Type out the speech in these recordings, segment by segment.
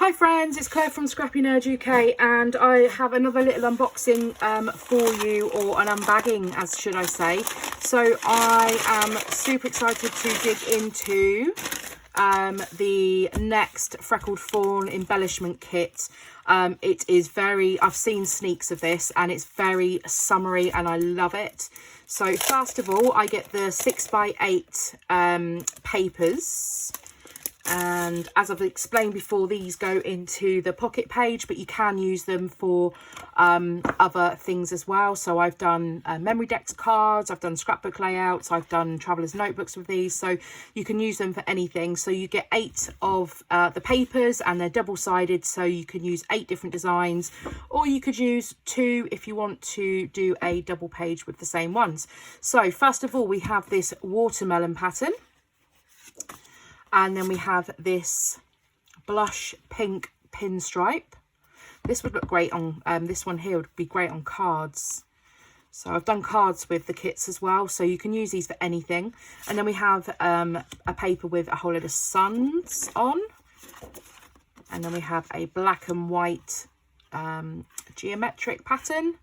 Hi friends, it's Claire from ScrappyNerdUK and I have another little unboxing for you, or an unbagging as should I say. So I am super excited to dig into the next Freckled Fawn embellishment kit. It is I've seen sneaks of this and it's very summery and I love it. So first of all, I get the 6x8 papers. And as I've explained before, these go into the pocket page, but you can use them for other things as well. So I've done memory decks cards, I've done scrapbook layouts, I've done travelers notebooks with these, so you can use them for anything. So you get 8 of the papers and they're double-sided, so you can use 8 different designs, or you could use 2 if you want to do a double page with the same ones. So first of all, we have this watermelon pattern. And then we have this blush pink pinstripe. This would look great on, this one here would be great on cards. So I've done cards with the kits as well, so you can use these for anything. And then we have a paper with a whole lot of suns on. And then we have a black and white geometric pattern.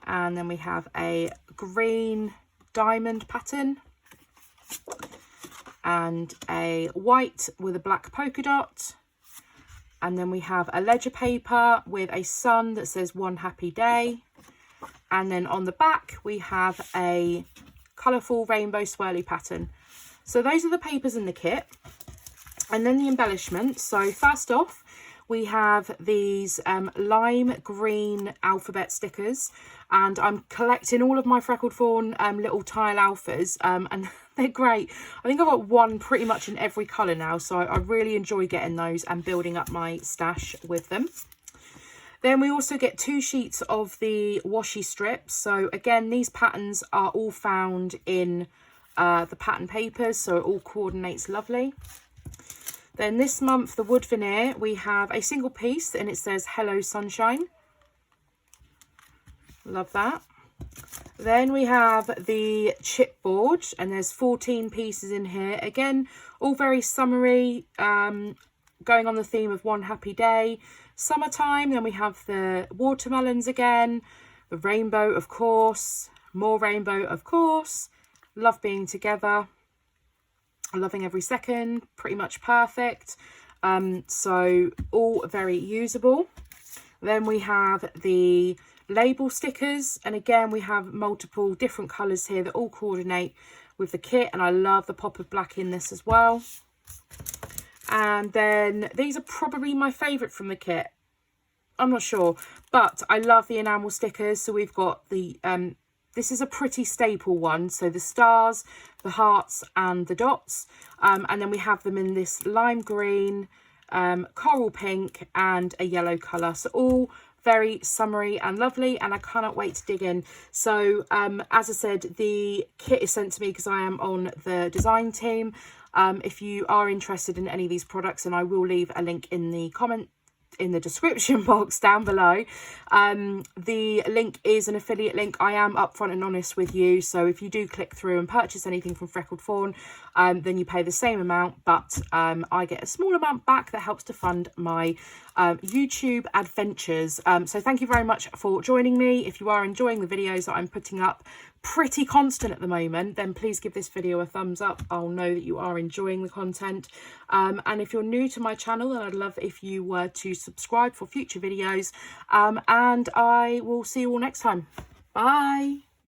And then we have a green diamond pattern. And a white with a black polka dot. And then we have a ledger paper with a sun that says "One Happy Day." And then on the back we have a colourful rainbow swirly pattern. So those are the papers in the kit. And then the embellishments. So first off, we have these lime green alphabet stickers, and I'm collecting all of my Freckled Fawn little tile alphas, and they're great. I think I've got one pretty much in every colour now, so I really enjoy getting those and building up my stash with them. Then we also get 2 sheets of the washi strips. So again, these patterns are all found in the pattern papers, so it all coordinates lovely. Then this month, the wood veneer, we have a single piece and it says "Hello Sunshine." Love that. Then we have the chipboard and there's 14 pieces in here. Again, all very summery, going on the theme of One Happy Day, summertime. Then we have the watermelons again, the rainbow, of course, more rainbow, of course. Love being together. Loving every second, pretty much perfect. So all very usable. Then we have the label stickers, and again we have multiple different colours here that all coordinate with the kit, and I love the pop of black in this as well. And then these are probably my favourite from the kit. I'm not sure, but I love the enamel stickers. So we've got the this is a pretty staple one, so the stars, the hearts and the dots, and then we have them in this lime green, coral pink and a yellow colour. So all very summery and lovely, and I cannot wait to dig in. So as I said, the kit is sent to me because I am on the design team. If you are interested in any of these products, and I will leave a link in the description box down below. The link is an affiliate link. I am upfront and honest with you, so if you do click through and purchase anything from Freckled Fawn, then you pay the same amount, but I get a small amount back that helps to fund my YouTube adventures. So thank you very much for joining me. If you are enjoying the videos that I'm putting up, pretty constant at the moment, then please give this video a thumbs up. I'll know that you are enjoying the content. And if you're new to my channel, then I'd love if you were to subscribe for future videos. And I will see you all next time. Bye.